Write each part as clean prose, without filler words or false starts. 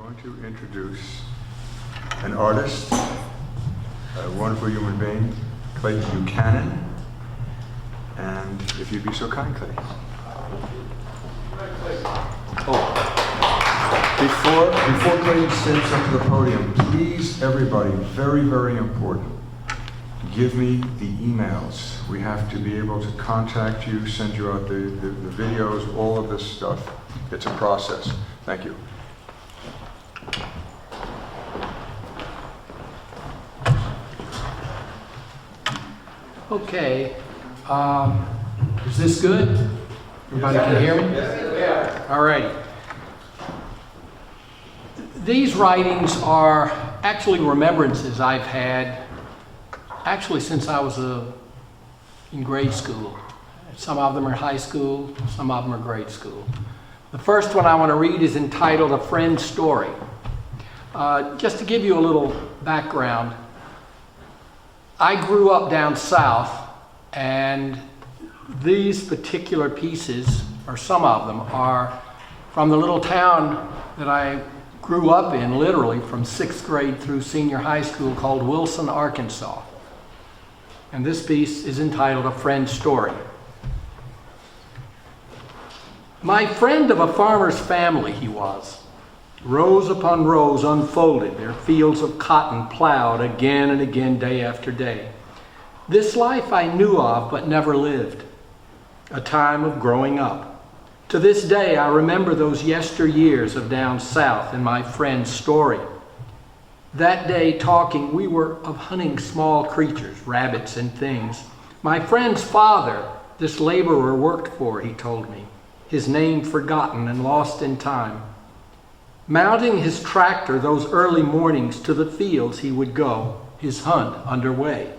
going to introduce an artist, a wonderful human being, Clayton Buchanan. And if you'd be so kind, Clayton. Before Clayton steps up to the podium, please, everybody, very, very important, give me the emails. We have to be able to contact you, send you out the videos, all of this stuff. It's a process. Thank you. Okay, is this good? Everybody can hear me? Yes. All right. These writings are actually remembrances I've had actually since I was in grade school. Some of them are high school, some of them are grade school. The first one I want to read is entitled A Friend's Story. Just to give you a little background, I grew up down south, and these particular pieces, or some of them, are from the little town that I grew up in, literally from 6th grade through senior high school, called Wilson, Arkansas. And this piece is entitled A Friend's Story. My friend of a farmer's family he was. Rows upon rows unfolded, their fields of cotton plowed again and again, day after day. This life I knew of but never lived, a time of growing up. To this day I remember those yesteryears of down south in my friend's story. That day talking we were of hunting small creatures, rabbits and things. My friend's father, this laborer worked for, he told me, his name forgotten and lost in time. Mounting his tractor those early mornings to the fields he would go, his hunt underway.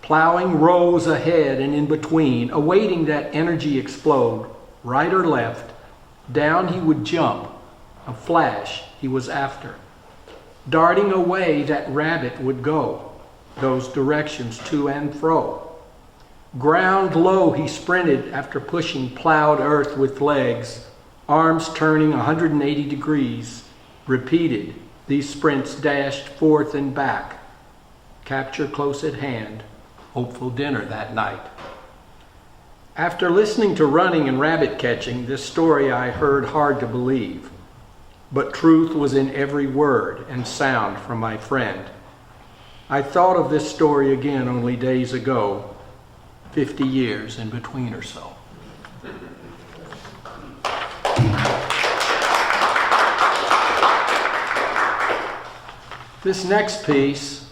Plowing rows ahead and in between, awaiting that energy explode, right or left, down he would jump, a flash he was after. Darting away that rabbit would go, those directions to and fro. Ground low he sprinted after pushing plowed earth with legs, arms turning 180 degrees, repeated, these sprints dashed forth and back. Capture close at hand, hopeful dinner that night. After listening to running and rabbit catching, this story I heard hard to believe. But truth was in every word and sound from my friend. I thought of this story again only days ago, 50 years in between or so. This next piece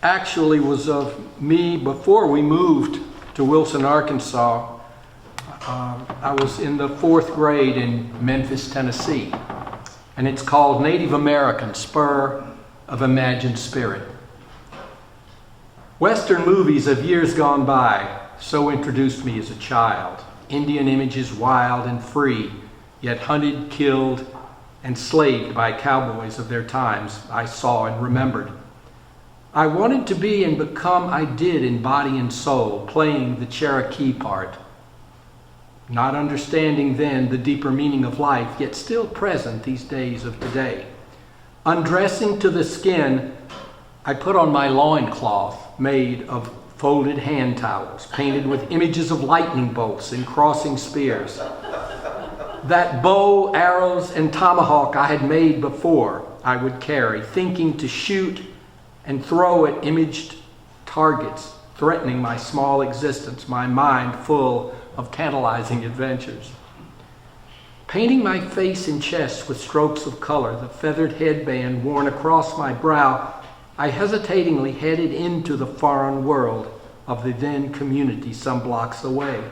actually was of me before we moved to Wilson, Arkansas. I was in the 4th grade in Memphis, Tennessee, and it's called Native American, Spur of Imagined Spirit. Western movies of years gone by so introduced me as a child. Indian images wild and free, yet hunted, killed, and slaved by cowboys of their times, I saw and remembered. I wanted to be and become I did in body and soul, playing the Cherokee part. Not understanding then the deeper meaning of life, yet still present these days of today. Undressing to the skin, I put on my loincloth made of folded hand towels, painted with images of lightning bolts and crossing spears. That bow, arrows, and tomahawk I had made before I would carry, thinking to shoot and throw at imaged targets, threatening my small existence, my mind full of tantalizing adventures. Painting my face and chest with strokes of color, the feathered headband worn across my brow, I hesitatingly headed into the foreign world of the then community some blocks away.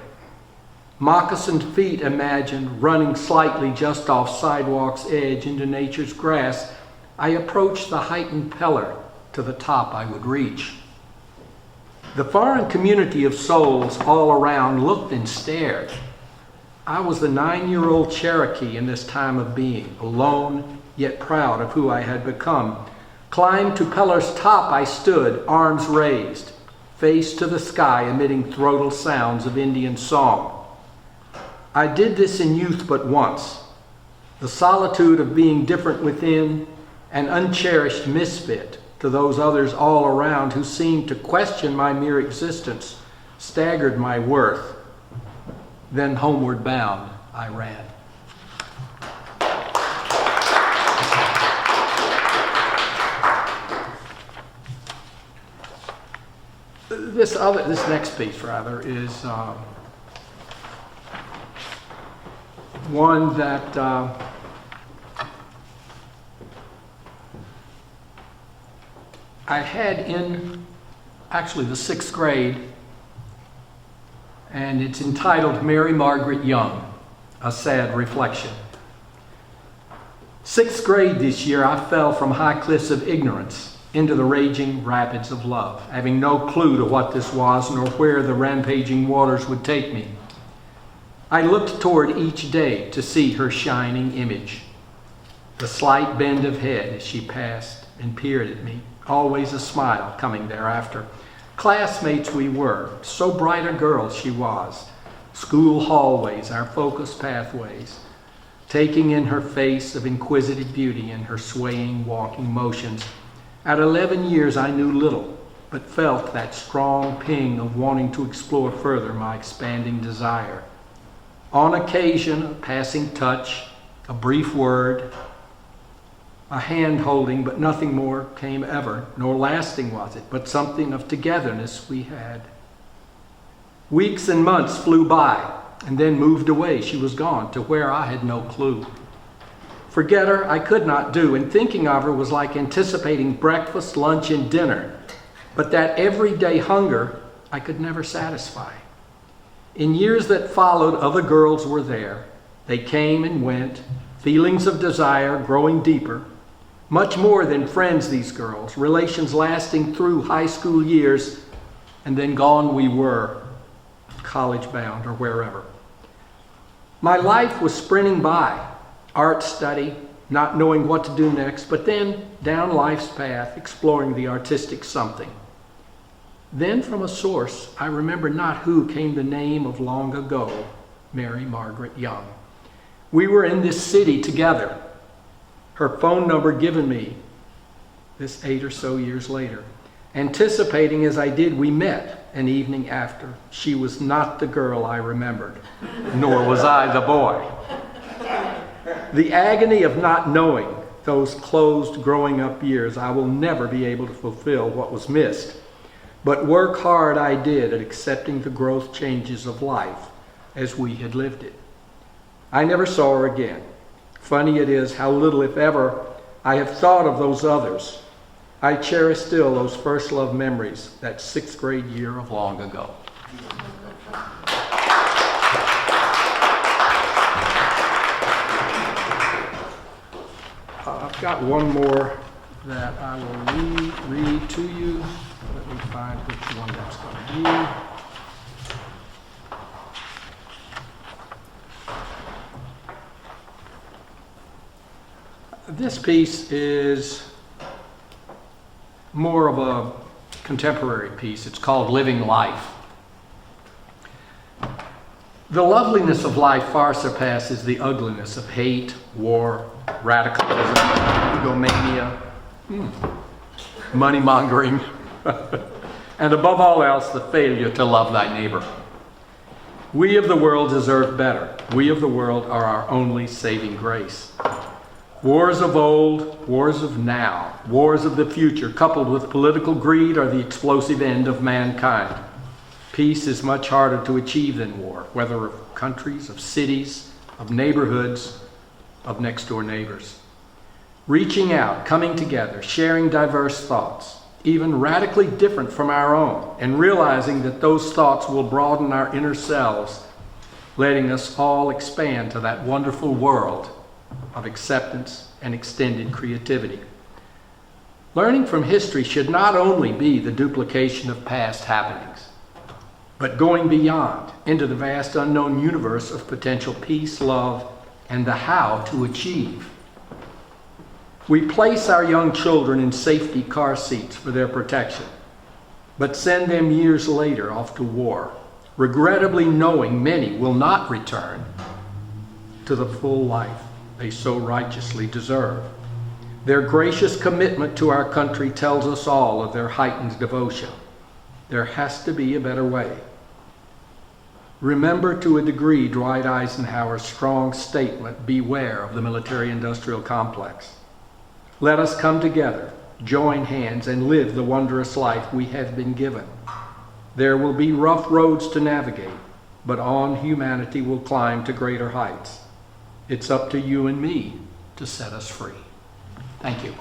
Moccasined feet imagined, running slightly just off sidewalk's edge into nature's grass, I approached the heightened pillar to the top I would reach. The foreign community of souls all around looked and stared. I was the 9-year-old Cherokee in this time of being, alone yet proud of who I had become. Climbed to pillar's top I stood, arms raised, face to the sky, emitting throatal sounds of Indian song. I did this in youth but once. The solitude of being different within, an uncherished misfit to those others all around who seemed to question my mere existence, staggered my worth. Then homeward bound, I ran. This next piece, rather, is one that I had in actually the 6th grade, and it's entitled Mary Margaret Young, A Sad Reflection. 6th grade this year, I fell from high cliffs of ignorance into the raging rapids of love, having no clue to what this was nor where the rampaging waters would take me. I looked toward each day to see her shining image, the slight bend of head as she passed and peered at me, always a smile coming thereafter. Classmates we were, so bright a girl she was, school hallways, our focused pathways, taking in her face of inquisitive beauty and her swaying, walking motions. At 11 years, I knew little, but felt that strong ping of wanting to explore further my expanding desire. On occasion, a passing touch, a brief word, a hand holding, but nothing more came ever, nor lasting was it, but something of togetherness we had. Weeks and months flew by, and then moved away. She was gone to where I had no clue. Forget her I could not do, and thinking of her was like anticipating breakfast, lunch, and dinner. But that everyday hunger I could never satisfy. In years that followed, other girls were there. They came and went, feelings of desire growing deeper. Much more than friends, these girls, relations lasting through high school years, and then gone we were, college bound or wherever. My life was sprinting by. Art study, not knowing what to do next, but then down life's path, exploring the artistic something. Then from a source, I remember not who, came the name of long ago, Mary Margaret Young. We were in this city together. Her phone number given me this 8 or so years later. Anticipating as I did, we met an evening after. She was not the girl I remembered, nor was I the boy. The agony of not knowing those closed growing up years, I will never be able to fulfill what was missed. But work hard I did at accepting the growth changes of life as we had lived it. I never saw her again. Funny it is how little, if ever, I have thought of those others. I cherish still those first love memories, that 6th grade year of long ago. I've got one more that I will read to you. Let me find which one that's going to be. This piece is more of a contemporary piece. It's called Living Life. The loveliness of life far surpasses the ugliness of hate, war, radicalism, egomania, money-mongering, and above all else, the failure to love thy neighbor. We of the world deserve better. We of the world are our only saving grace. Wars of old, wars of now, wars of the future, coupled with political greed, are the explosive end of mankind. Peace is much harder to achieve than war, whether of countries, of cities, of neighborhoods, of next-door neighbors. Reaching out, coming together, sharing diverse thoughts, even radically different from our own, and realizing that those thoughts will broaden our inner selves, letting us all expand to that wonderful world of acceptance and extended creativity. Learning from history should not only be the duplication of past happenings, but going beyond into the vast unknown universe of potential peace, love, and the how to achieve. We place our young children in safety car seats for their protection, but send them years later off to war, regrettably knowing many will not return to the full life they so righteously deserve. Their gracious commitment to our country tells us all of their heightened devotion. There has to be a better way. Remember to a degree Dwight Eisenhower's strong statement, "Beware of the military-industrial complex." Let us come together, join hands, and live the wondrous life we have been given. There will be rough roads to navigate, but on humanity will climb to greater heights. It's up to you and me to set us free. Thank you.